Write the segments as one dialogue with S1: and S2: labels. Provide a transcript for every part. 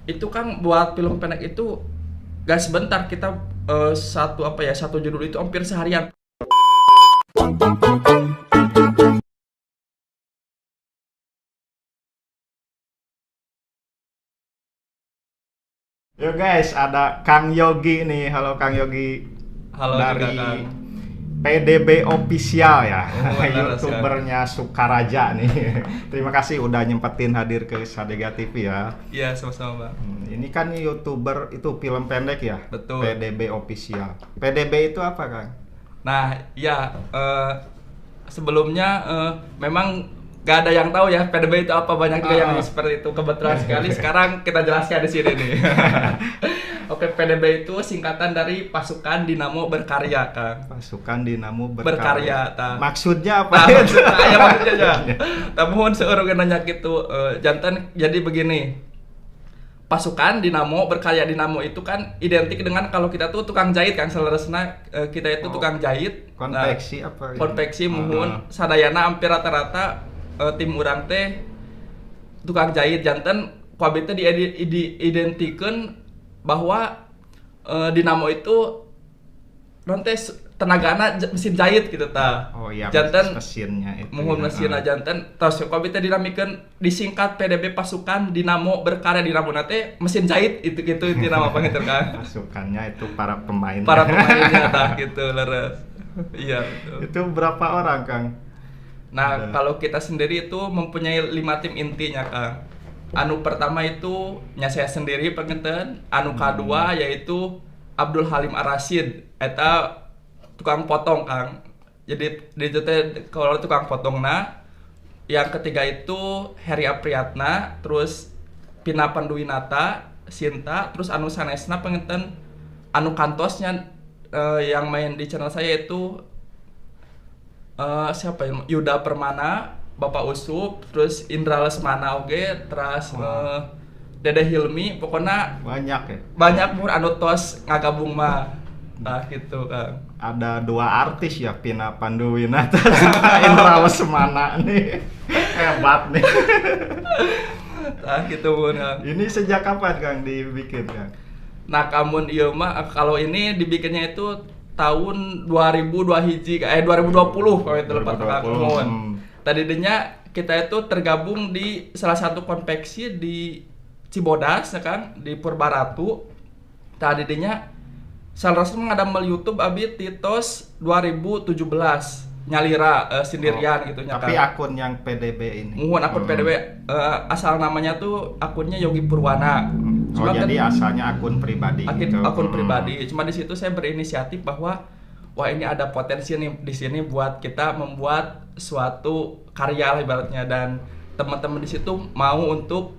S1: itu kan buat film pendek itu gak sebentar kita satu judul itu hampir seharian.
S2: Yo guys, ada Kang Yogi nih. Halo Kang Yogi
S1: Halo juga
S2: dari
S1: kan.
S2: PDB Official ya,
S1: Oh, benar,
S2: YouTubernya Sukaraja nih. Terima kasih udah nyempetin hadir ke Sadega TV ya.
S1: Iya sama-sama Bang.
S2: Ini kan YouTuber itu film pendek ya,
S1: Betul.
S2: PDB Official. PDB itu apa Kang?
S1: Nah ya sebelumnya memang gak ada yang tahu ya PDB itu apa, banyak juga yang seperti itu. Kebetulan sekali sekarang kita jelaskan di sini nih. Oke, PDB itu singkatan dari Pasukan Dinamo Berkarya, Kang.
S2: Pasukan Dinamo
S1: Berkarya, ta.
S2: Maksudnya apa?
S1: Nah, maksudnya aja. Tapi seorang nanya gitu, jantan jadi begini. Pasukan Dinamo Berkarya, Dinamo itu kan identik dengan kalau kita tuh tukang jahit kan, seleresna kita itu tukang jahit.
S2: Konveksi apa?
S1: Konveksi muhun sadayana hampir rata-rata tim urang teh tukang jahit. Jantan kuabit teh diidentikeun bahwa dinamo itu non teh tenagana mesin jahit gitu ta.
S2: Oh iya,
S1: jantan
S2: mesinnya itu.
S1: muhun mesinna jantan tos kuabit teh dinamikeun disingkat PDB Pasukan Dinamo Berkarya. Dinamo teh mesin jahit itu gitu itu nama apa gitu kan.
S2: Pasukannya itu para pemain.
S1: Para pemainnya tah gitu leres. Iya betul.
S2: Itu berapa orang Kang?
S1: Nah, kalau kita sendiri itu mempunyai 5 tim intinya, Kang. Anu pertama itu saya sendiri penginten, anu kedua yaitu Abdul Halim Arasid, eta tukang potong, Kang. Jadi di teh kalau tukang potongna. Yang ketiga itu Heri Apriyatna, terus Pina Panduwinata, Sinta, terus anu sanesna penginten anu kantosnya yang main di channel saya itu siapa ya? Yuda Permana, Bapak Usup, terus Indra Lesmana oge, terus Dede Hilmi, pokoknya
S2: Banyak ya?
S1: banyak mur anu tos ngagabung mah. Nah gitu Kang.
S2: Ada 2 artis ya, Pina Panduwinata sama Indra Lesmana nih. Hebat nih.
S1: Nah gitu Bun, Kang.
S2: Ini sejak kapan Kang dibikin Kang?
S1: Nah kamun ieu mah kalau ini dibikinnya itu tahun 2020 kalau itu lepat
S2: 2020.
S1: Tadinya kita itu tergabung di salah satu konveksi di Cibodas ya kan, di Purbaratu. Tadinya salresna ngadamel YouTube abi titos 2017 nyalira sendirian gitu nya
S2: Tapi
S1: kan.
S2: akun yang PDB ini.
S1: Muhun akun PDB asal namanya tuh akunnya Yogi Purwana.
S2: Oh jadi asalnya akun pribadi gitu.
S1: Akun pribadi. Cuma di situ saya berinisiatif bahwa wah ini ada potensi nih di sini buat kita membuat suatu karya lah ibaratnya, dan teman-teman di situ mau untuk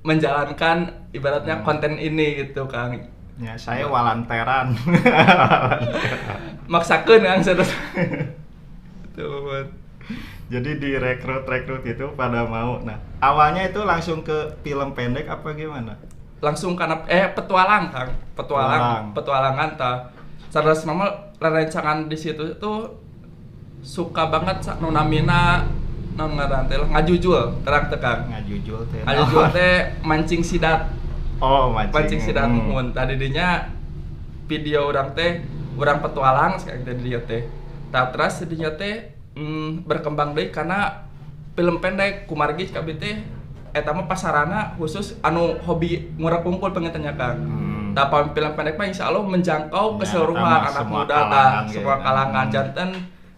S1: menjalankan ibaratnya konten ini gitu Kang.
S2: Ya saya walanteran.
S1: Maksakeun Kang saya. Tuh.
S2: Jadi direkrut itu pada mau. Nah, awalnya itu langsung ke film pendek apa gimana?
S1: Langsung karena petualang Kang, petualangan ta. Sanes mama rencangan di situ itu suka banget nu namina naon ngaran teh ngajujul terang tekang.
S2: Ngajujul teh.
S1: Ngajujul teh mancing sidat.
S2: Oh,
S1: Mancing sidat mun tadi dinya video urang teh urang petualang sekarang teh dia teh. Tah terus dinya teh berkembang deui karena film pendek kumargi kabeh teh eta mah pasarana khusus anu hobi ngurang kumpul pengintennya Kang. Tapi film pendek mah insyaallah menjangkau keseluruhan anak muda tah, semua kalangan. Janten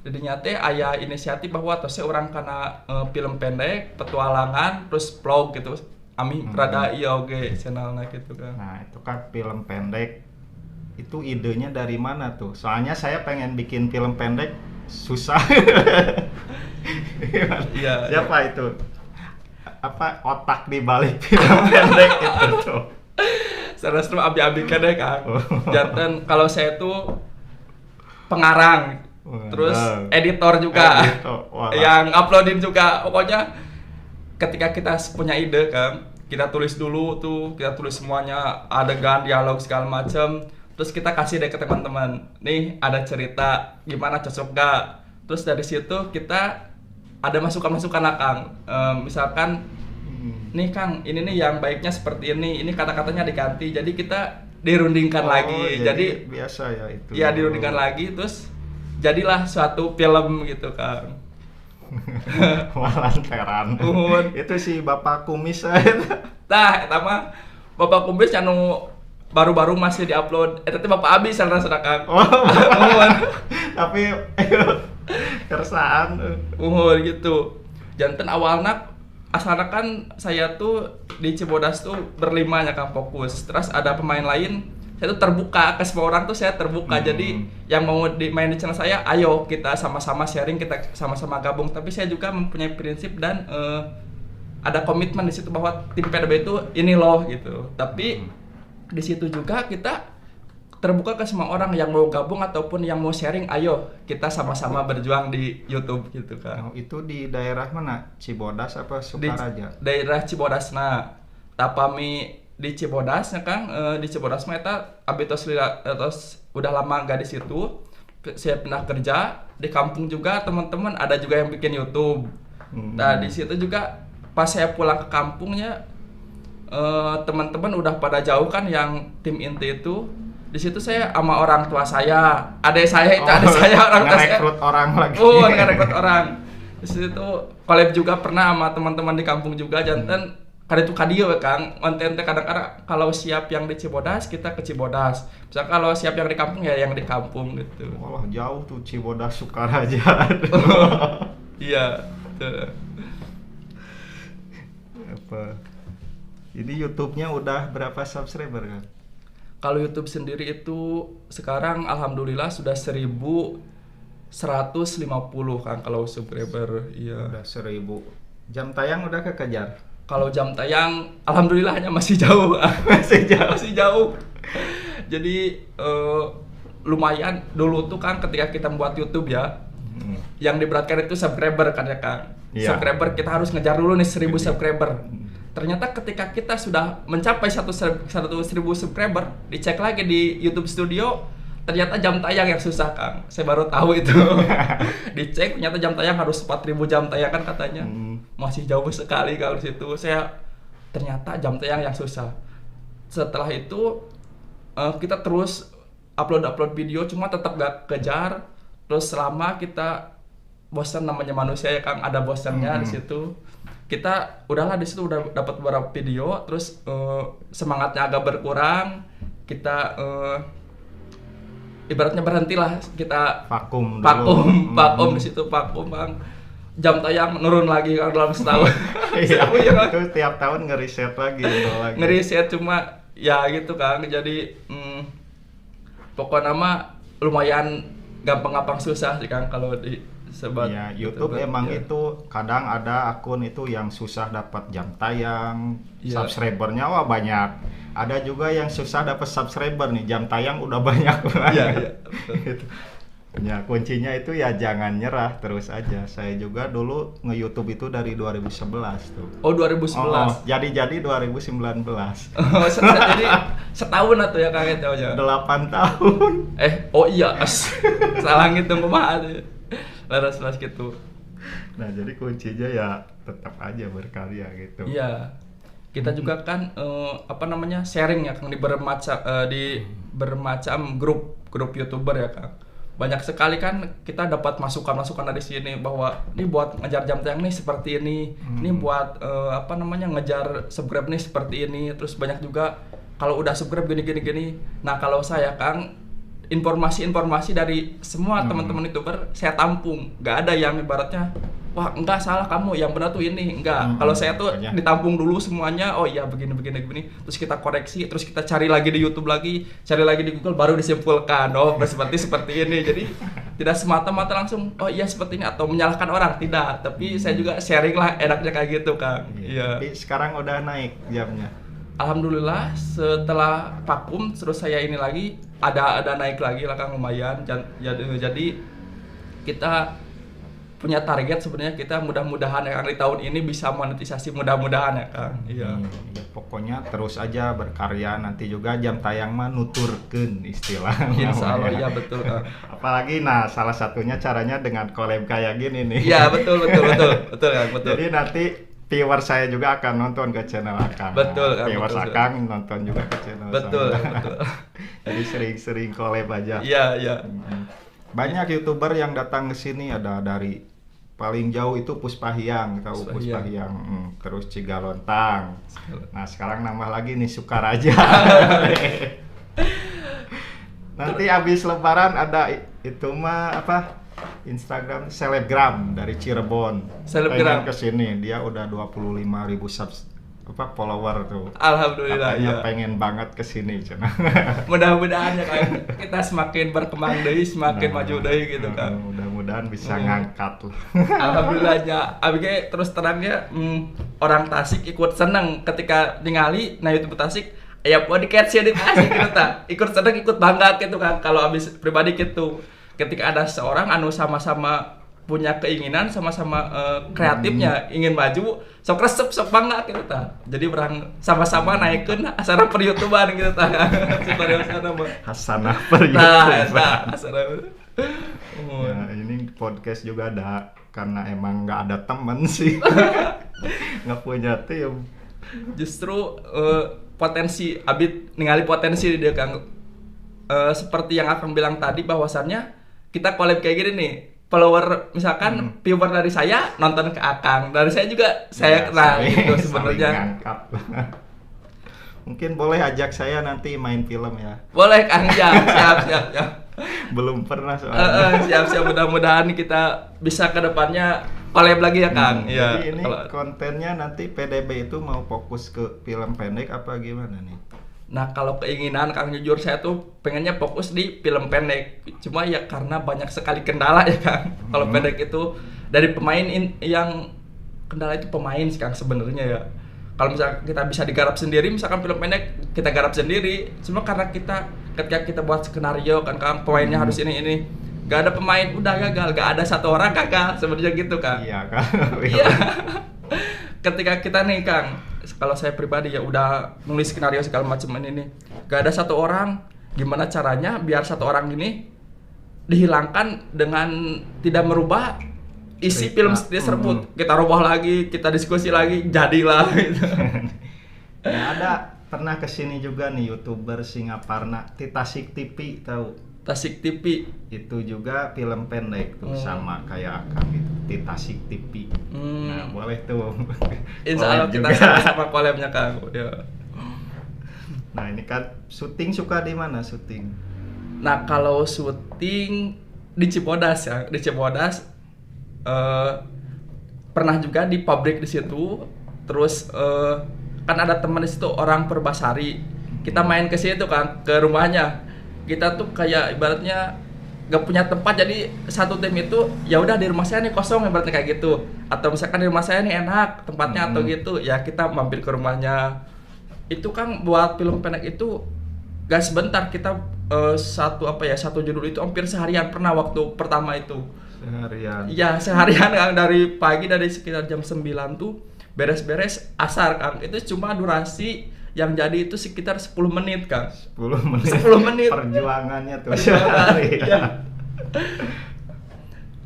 S1: didinya teh aya inisiatif bahwa tos urang kana film pendek, petualangan, terus vlog gitu. Ami rada ieu oge channelna gitu Kang.
S2: Nah, itu kan film pendek. Itu idenya dari mana tuh? Soalnya saya pengen bikin film pendek susah.
S1: Iya.
S2: Siapa itu? Apa otak di balik film pendek itu tuh?
S1: Sanes abi-abi deh Kang. Janten kalau saya tuh pengarang, terus editor juga. Yang uploadin juga. Pokoknya ketika kita punya ide kan, kita tulis dulu tuh, kita tulis semuanya, adegan, dialog segala macam. Terus kita kasih deh ke teman-teman. Nih ada cerita, gimana cocok gak? Terus dari situ kita ada masukan-masukan lah Kang. Misalkan nih Kang, ini nih yang baiknya seperti ini kata-katanya diganti, jadi kita dirundingkan lagi, jadi
S2: biasa ya itu.
S1: ya dirundingkan lagi, terus jadilah suatu film gitu Kang.
S2: Walanteran. Itu si Bapak Kumis
S1: Tah, eta mah Bapak Kumis anu baru-baru masih diupload. Eta teh Bapak Abi salah Kang.
S2: Tapi kersaan.
S1: Gitu. Janten awalnya asalnya kan saya tuh di Cibodas tuh berlima ya Kang, fokus. Terus ada pemain lain, saya tuh terbuka ke semua orang tuh, saya terbuka. Jadi yang mau main di channel saya, ayo kita sama-sama sharing, kita sama-sama gabung. Tapi saya juga mempunyai prinsip dan ada komitmen di situ bahwa tim PDB itu ini loh gitu. Tapi di situ juga kita terbuka ke semua orang yang mau gabung ataupun yang mau sharing, ayo kita sama-sama berjuang di YouTube gitu kan.
S2: Itu di daerah mana? Cibodas apa Sukaraja?
S1: Di daerah Cibodas. Nah, tapami di Cibodas ya Kang, di Cibodas mah eta abitos udah lama gak di situ. Saya pindah kerja di kampung juga, teman-teman ada juga yang bikin YouTube. Nah, di situ juga pas saya pulang ke kampungnya, teman-teman udah pada jauh kan yang tim inti itu. Di situ saya sama orang tua saya, adik saya itu adik saya orang tua saya.
S2: Ngerekrut orang lagi.
S1: Ngerekrut orang. Di situ collab juga pernah sama teman-teman di kampung juga, janten kada itu kadio Kang. Konten kadang-kadang kalau siap yang di Cibodas kita ke Cibodas. Misalnya kalau siap yang di kampung ya yang di kampung gitu.
S2: Walah jauh tuh Cibodas Sukaraja.
S1: Iya, betul.
S2: Apa? Ini YouTube-nya udah berapa subscriber kan?
S1: Kalau YouTube sendiri itu sekarang alhamdulillah sudah 1150 kan kalau subscriber. Iya.
S2: Udah 1000. Jam tayang udah kekejar.
S1: Kalau jam tayang alhamdulillahnya masih jauh. masih jauh. Jadi lumayan dulu tuh kan ketika kita membuat YouTube ya. Yang diberatkan itu subscriber kan ya Kang.
S2: Yeah.
S1: Subscriber kita harus ngejar dulu nih 1000 subscriber. Ternyata ketika kita sudah mencapai 1.000 subscriber, dicek lagi di YouTube Studio, ternyata jam tayang yang susah Kang. Saya baru tahu itu. Dicek ternyata jam tayang harus 4.000 jam tayang kan katanya. Masih jauh sekali kalau situ. Saya ternyata jam tayang yang susah. Setelah itu kita terus upload video, cuma tetap gak kejar. Terus selama kita bosan, namanya manusia ya Kang, ada bosannya di situ. Kita udahlah di situ udah dapat beberapa video, terus semangatnya agak berkurang. Kita ibaratnya berhentilah, kita
S2: vakum
S1: di situ vakum Bang. Jam tayang menurun lagi kan dalam setahun.
S2: Iya, itu tiap tahun ngeriset lagi.
S1: Ngeriset cuma ya gitu Kang. Jadi pokoknya mah lumayan gampang susah sih Kang kalau di sebat
S2: ya, YouTube emang ya. Itu kadang ada akun itu yang susah dapat jam tayang, subscribernya wah banyak. Ada juga yang susah dapat subscriber nih, jam tayang udah banyak.
S1: Iya.
S2: Gitu. Ya kuncinya itu ya jangan nyerah, terus aja. Saya juga dulu nge-YouTube itu dari 2011 tuh.
S1: Oh 2011.
S2: Jadi 2019.
S1: Jadi setahun atau ya Kang itu aja.
S2: 8 tahun.
S1: Oh iya. Salah ngitung kumaha tuh. Laras gitu.
S2: Nah jadi kuncinya ya tetap aja berkarya gitu.
S1: Iya. Kita juga kan sharing ya Kang di bermacam grup YouTuber ya Kang. Banyak sekali kan kita dapat masukan dari sini bahwa ini buat ngejar jam tayang nih seperti ini. Ini buat ngejar subscribe nih seperti ini. Terus banyak juga kalau udah subscribe gini. Nah, kalau saya Kang informasi dari semua teman-teman YouTuber saya tampung. Nggak ada yang ibaratnya wah enggak salah kamu, yang benar tuh ini. Enggak. Kalau saya tuh ditampung dulu semuanya. Oh iya begini. Terus kita koreksi, terus kita cari lagi di YouTube lagi, cari lagi di Google, baru disimpulkan. Oh seperti ini. Jadi tidak semata-mata langsung oh iya seperti ini atau menyalahkan orang, tidak. Tapi saya juga sharing lah enaknya kayak gitu Kang. Iya.
S2: Tapi sekarang udah naik jamnya.
S1: Alhamdulillah setelah vakum terus saya ini lagi ada naik lagi lah Kang, lumayan. Jadi kita punya target sebenarnya, kita mudah-mudahan ya Kang di tahun ini bisa monetisasi, mudah-mudahan ya Kang. Iya.
S2: Ya, pokoknya terus aja berkarya, nanti juga jam tayang mah nuturkeun istilahnya.
S1: Insyaallah ya betul Kang.
S2: Apalagi salah satunya caranya dengan collab kayak gini nih.
S1: Iya betul Kang, betul.
S2: Jadi nanti viewer saya juga akan nonton ke channel Akang.
S1: Betul, Kang,
S2: Viewers
S1: betul.
S2: Akang nonton juga ke channel
S1: Betul,
S2: saya.
S1: betul.
S2: Jadi sering-sering collab aja.
S1: Iya, iya.
S2: Banyak YouTuber yang datang ke sini, ada dari paling jauh itu Puspahyang, tahu
S1: Puspahyang.
S2: Puspahyang. Terus Cigalontang. Nah, sekarang nambah lagi nih Sukaraja. Nanti habis lebaran ada itu mah apa? Instagram selebgram dari Cirebon.
S1: Selebgram.
S2: Pengen kesini, dia udah 25.000 follower tuh.
S1: Alhamdulillah,
S2: Katanya
S1: ya.
S2: pengen banget kesini cenah.
S1: Mudah-mudahan ya Kang, kita semakin berkembang deui, semakin maju deui gitu kan.
S2: Mudah-mudahan bisa ngangkat lah.
S1: Alhamdulillahnya, abg terus terangnya orang Tasik ikut seneng ketika ningali na YouTube Tasik aya podcast di Tasik gitu ta. Ikut seneng, ikut bangga gitu kan. Kalau abis pribadi gitu. Ketika ada seorang anu sama-sama punya keinginan, sama-sama kreatifnya ingin maju, sok resep, sok bangga gitu ta. Jadi orang sama-sama naikeun asana per YouTuber gitu ta. Asana mah.
S2: Hasanah per
S1: Nah,
S2: YouTuber.
S1: asana.
S2: Ya, ini podcast juga ada karena emang nggak ada temen sih. Nggak punya tim.
S1: Justru potensi Abid ningali potensi di dia Kang. Seperti yang Akang bilang tadi bahwasannya kita collab kayak gini nih, follower misalkan viewer dari saya nonton ke Akang, dari saya juga saya kenal gitu sebenarnya.
S2: Ngangkat. Mungkin boleh ajak saya nanti main film ya.
S1: Boleh Kang, siap.
S2: Belum pernah soalnya.
S1: Siap mudah-mudahan kita bisa ke depannya collab lagi ya Kang. Iya.
S2: Jadi ini kontennya nanti PDB itu mau fokus ke film pendek apa gimana nih?
S1: Nah kalau keinginan Kang, jujur saya tuh pengennya fokus di film pendek. Cuma ya karena banyak sekali kendala ya Kang. Kalau pendek itu dari pemain yang kendala itu pemain sih Kang sebenarnya ya. Kalau misalnya kita bisa digarap sendiri, misalkan film pendek kita garap sendiri. Cuma karena ketika kita buat skenario kan Kang, pemainnya harus ini. Gak ada pemain, udah gagal. Gak ada satu orang gagal sebenarnya gitu Kang.
S2: Iya kan?
S1: Iya. Ketika kita nih Kang, kalau saya pribadi ya udah nulis skenario segala macam ini, gak ada satu orang, gimana caranya biar satu orang ini dihilangkan dengan tidak merubah isi
S2: cerita.
S1: film tersebut. Kita rubah lagi, kita diskusi lagi, jadilah gitu.
S2: Ya, ada pernah kesini juga nih YouTuber Singaparna, Titasik TV tahu?
S1: Tasik TV.
S2: Itu juga film pendek tuh sama kayak Akang gitu, Titasik TV. Nah, boleh tuh.
S1: Insya Allah
S2: Collab
S1: kita
S2: juga.
S1: sama-sama collabnya Kang. Ya.
S2: Nah, ini kan syuting suka di mana syuting?
S1: Nah kalau syuting di Cibodas ya, di Cibodas pernah juga di pabrik di situ. Terus kan ada teman di situ orang Perbasari. Kita main ke situ kan, ke rumahnya. Kita tuh kayak ibaratnya gak punya tempat, jadi satu tim itu ya udah di rumah saya nih kosong ibaratnya kayak gitu. Atau misalkan di rumah saya nih enak tempatnya atau gitu, ya kita mampir ke rumahnya. Itu kan buat film pendek itu gak sebentar, kita satu judul itu hampir seharian pernah waktu pertama itu.
S2: Seharian.
S1: Iya seharian Kang, dari pagi dari sekitar jam 9 tuh beres-beres asar Kang. Itu cuma durasi yang jadi itu sekitar 10 menit Kang.
S2: 10 menit.
S1: 10 menit.
S2: Perjuangannya tuh
S1: Perjuangan,
S2: sehari.
S1: iya.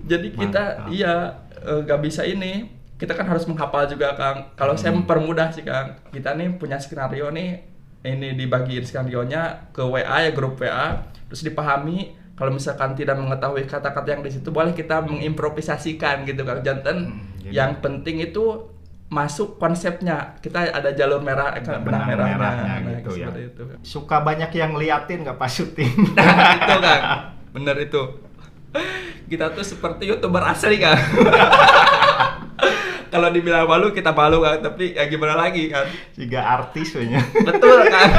S1: Jadi kita
S2: Mantap.
S1: gak bisa ini. Kita kan harus menghafal juga Kang. Kalau saya mempermudah sih Kang. Kita nih punya skenario nih, ini dibagiin skenarionya ke WA ya, grup WA, terus dipahami. Kalau misalkan tidak mengetahui kata-kata yang di situ, boleh kita mengimprovisasikan gitu Kang Janten. Yang penting itu masuk konsepnya. Kita ada jalur merah, benang merahnya
S2: gitu ya.
S1: itu.
S2: Suka banyak yang liatin nggak pas syuting?
S1: Nah, itu Kang. Bener itu. Kita tuh seperti YouTuber asli Kang. Kalau dibilang malu, kita malu Kang, tapi ya gimana lagi kan?
S2: Juga artis punya.
S1: Betul Kang.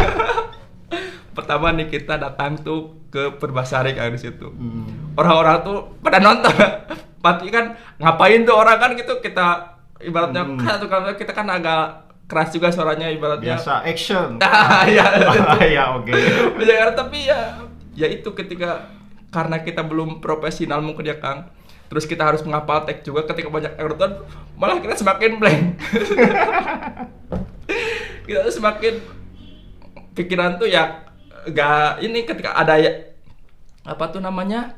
S1: Pertama nih kita datang tuh ke Perbasari Kang di situ. Orang-orang tuh pada nonton. Pasti kan ngapain tuh orang kan gitu, kita ibaratnya kan kita kan agak keras juga suaranya ibaratnya.
S2: Biasa action.
S1: Ya,
S2: ya oke.
S1: Biasa, tapi ya itu ketika karena kita belum profesional mungkin ya Kang. Terus kita harus menghafal teks juga, ketika banyak yang nonton malah kita semakin blank. Kita tuh semakin pikiran tuh ya gak ini, ketika ada ya apa tuh namanya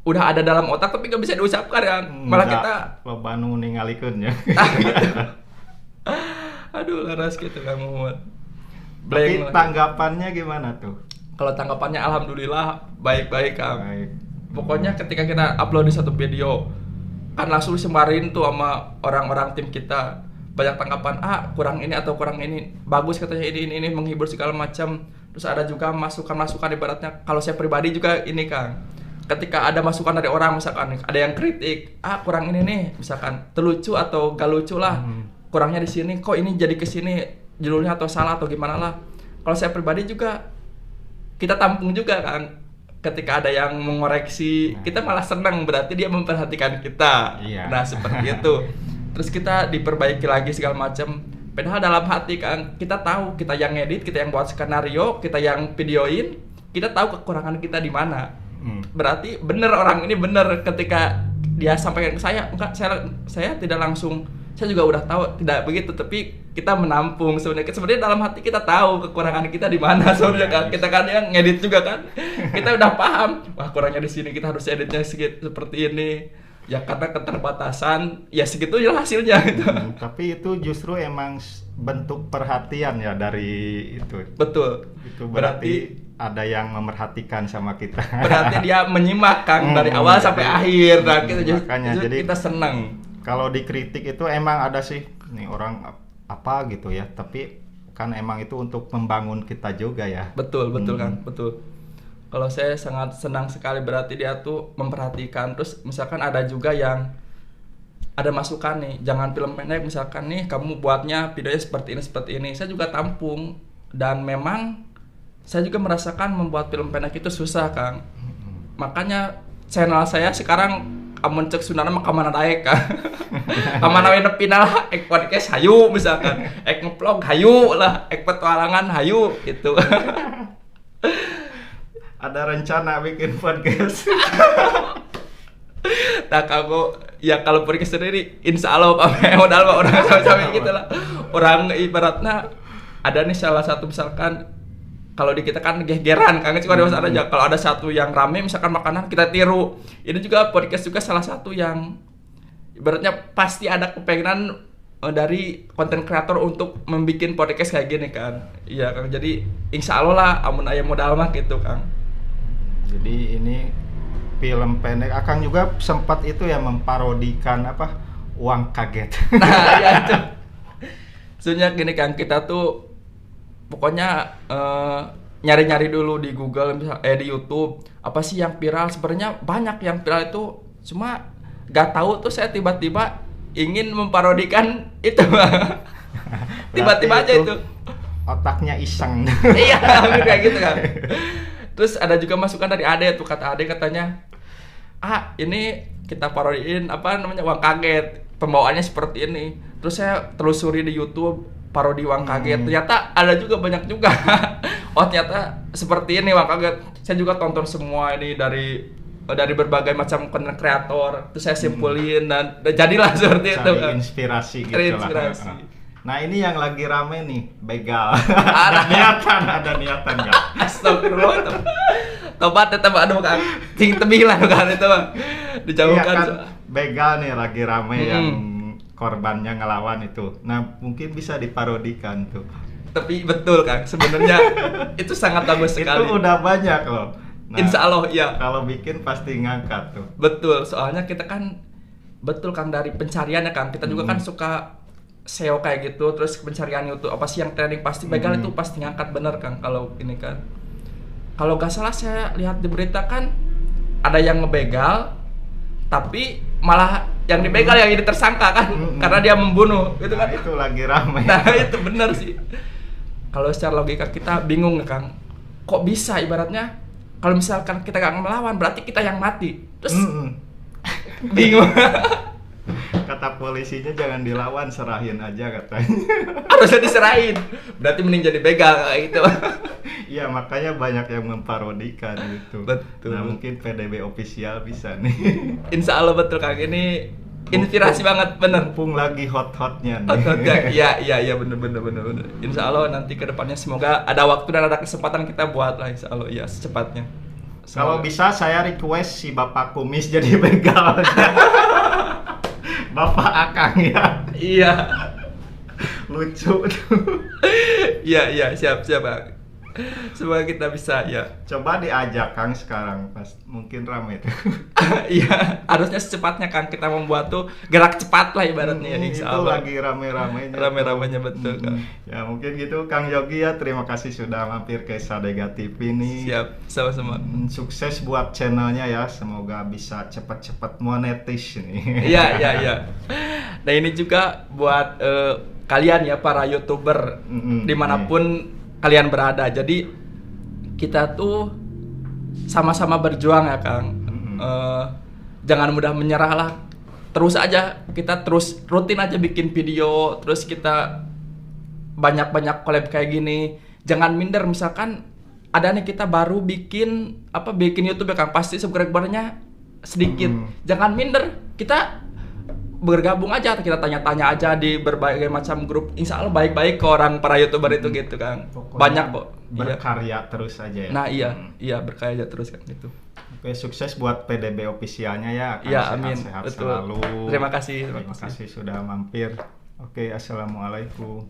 S1: udah ada dalam otak tapi gak bisa diucapkan kan, malah kita
S2: lobanu ningalikeun nya.
S1: gitu. Aduh laras gitu kamu.
S2: Tapi tanggapannya gimana tuh?
S1: Kalau tanggapannya alhamdulillah baik-baik Kang.
S2: Baik.
S1: Pokoknya ketika kita upload di satu video kan langsung disebarin tuh sama orang-orang tim kita. Banyak tanggapan, kurang ini atau kurang ini, bagus katanya ini menghibur segala macam. Terus ada juga masukan-masukan ibaratnya. Kalau saya pribadi juga ini Kang, ketika ada masukan dari orang misalkan ada yang kritik, kurang ini nih, misalkan terlucu atau gak lucu lah, kurangnya di sini, kok ini jadi ke sini judulnya atau salah atau gimana lah. Kalau saya pribadi juga kita tampung juga kan. Ketika ada yang mengoreksi, kita malah senang, berarti dia memperhatikan kita.
S2: Iya.
S1: Nah, seperti itu. Terus kita diperbaiki lagi segala macam. Padahal dalam hati kan kita tahu, kita yang ngedit, kita yang buat skenario, kita yang videoin, kita tahu kekurangan kita di mana. Berarti bener orang ini bener ketika dia sampaikan ke saya, enggak, saya tidak langsung, saya juga udah tahu tidak begitu, tapi kita menampung sebenarnya dalam hati kita tahu kekurangan kita di mana sebenarnya kan. Kita kan yang ngedit juga kan. Kita udah paham, wah kurangnya di sini, kita harus editnya seperti ini. Ya karena keterbatasan, ya segitu ya hasilnya gitu.
S2: Tapi itu justru emang bentuk perhatian ya dari itu.
S1: Betul.
S2: Itu berarti ada yang memerhatikan sama kita.
S1: Berarti dia menyimak Kang dari awal sampai akhir. Nah,
S2: Makanya jadi
S1: kita senang.
S2: Kalau dikritik itu emang ada sih nih orang apa gitu ya, tapi kan emang itu untuk membangun kita juga ya.
S1: Betul Kang, betul. Kalau saya sangat senang sekali, berarti dia tuh memperhatikan. Terus misalkan ada juga yang ada masukan nih, jangan film pendek misalkan nih kamu buatnya videonya seperti ini. Saya juga tampung, dan memang saya juga merasakan membuat film pendek itu susah Kang. Makanya channel saya sekarang amun cek sunana mah kamana daek Kang. Kamana we nepi lah, ek podcast hayu misalkan, ek nge-vlog hayu lah, ek petualangan hayu gitu.
S2: Ada rencana bikin podcast.
S1: Nah kamu ya kalau podcast sendiri insya Allah kami modal mah orang sama-sama gitu lah. Orang ibaratnya ada nih salah satu misalkan kalau di kita kan gegeran kan cuma ada aja. Kalau ada satu yang rame misalkan makanan kita tiru. Ini juga podcast juga salah satu yang ibaratnya pasti ada kepengenan dari konten kreator untuk membuat podcast kayak gini kan. Iya Kang, jadi insya Allah lah amun aya modal mah gitu Kang.
S2: Jadi ini film pendek, Akang juga sempat itu ya memparodikan apa uang kaget.
S1: Nah ya itu. Sebenarnya gini Kang, kita tuh pokoknya nyari-nyari dulu di Google di YouTube apa sih yang viral. Sebenarnya banyak yang viral itu, cuma gak tahu tuh saya tiba-tiba ingin memparodikan itu. Tiba-tiba aja itu.
S2: Otaknya iseng.
S1: Iya, kayak gitu kan. Terus ada juga masukan dari Ade tuh, kata Ade katanya, ini kita parodiin apa namanya uang kaget, pembawaannya seperti ini. Terus saya telusuri di YouTube parodi uang kaget, ternyata ada juga banyak juga. Oh ternyata seperti ini uang kaget. Saya juga tonton semua ini dari berbagai macam konten kreator. Terus saya simpulin dan jadilah seperti itu.
S2: Inspirasi gitu
S1: Terinspirasi.
S2: lah. Nah ini yang lagi rame nih, begal. Ada niatan nggak?
S1: Astagfirullah. Tobat tetap aduh Kang. Ting tebih lah kan itu Bang. Dijauhkan.
S2: Iya kan, begal nih lagi rame yang korbannya ngelawan itu. Nah, mungkin bisa diparodikan tuh.
S1: Tapi betul Kang, sebenarnya itu sangat bagus sekali.
S2: Itu udah banyak loh. Nah,
S1: Insya Allah ya.
S2: Kalau bikin pasti ngangkat tuh.
S1: Betul, soalnya kita kan betul Kang dari pencarian ya Kang. Kita juga kan suka SEO kayak gitu, terus pencarian YouTube apa sih yang trending pasti begal itu pasti ngangkat bener Kang kalau ini kan. Kalau gak salah saya lihat di berita kan ada yang ngebegal tapi malah yang dibegal yang jadi tersangka kan karena dia membunuh gitu kan.
S2: Itu lagi ramai.
S1: Nah itu bener sih. Kalau secara logika kita bingung ya Kang, kok bisa ibaratnya kalau misalkan kita gak melawan berarti kita yang mati. Terus bingung.
S2: Kata polisinya jangan dilawan, serahin aja katanya.
S1: Harusnya diserahin. Berarti mending jadi begal kayak gitu.
S2: Iya, makanya banyak yang memparodikan gitu.
S1: Betul.
S2: Nah, mungkin PDB official bisa nih.
S1: Insya Allah betul Kang, ini inspirasi banget bener.
S2: Mumpung lagi hot-hotnya nih.
S1: Hot-hotnya. Iya bener. Insya Allah nanti ke depannya semoga ada waktu dan ada kesempatan kita buat lah insya Allah ya secepatnya.
S2: Kalau bisa saya request si Bapak Kumis jadi begal. Bapak Akang ya.
S1: Iya.
S2: lucu.
S1: Iya, siap Bang. Semoga kita bisa ya.
S2: Coba diajak Kang sekarang pas mungkin rame tuh.
S1: Iya, harusnya secepatnya Kang kita membuat tuh gerak cepat lah ibaratnya insya
S2: Itu
S1: Allah.
S2: lagi rame-ramenya.
S1: Rame-ramenya betul Kang.
S2: Ya mungkin gitu Kang Yogi ya, terima kasih sudah mampir ke Sadega TV nih.
S1: Siap, sama-sama.
S2: Sukses buat channelnya ya, semoga bisa cepat-cepat monetis nih.
S1: Iya. Nah ini juga buat kalian ya para YouTuber dimanapun kalian berada. Jadi kita tuh sama-sama berjuang ya Kang. Jangan mudah menyerah lah. Terus aja kita terus rutin aja bikin video. Terus kita banyak-banyak collab kayak gini. Jangan minder, misalkan ada nih kita baru bikin YouTube ya Kang. Pasti subscribernya sedikit. Jangan minder. Kita bergabung aja, kita tanya-tanya aja di berbagai macam grup. Insya Allah baik-baik ke orang para YouTuber itu gitu Kang.
S2: Pokoknya
S1: Banyak kok.
S2: Berkarya terus aja ya.
S1: Nah iya berkarya terus kan gitu.
S2: Oke, sukses buat PDB officialnya ya.
S1: Iya, amin.
S2: Sehat
S1: Betul.
S2: selalu.
S1: Terima kasih.
S2: Terima kasih sudah mampir. Oke, assalamualaikum.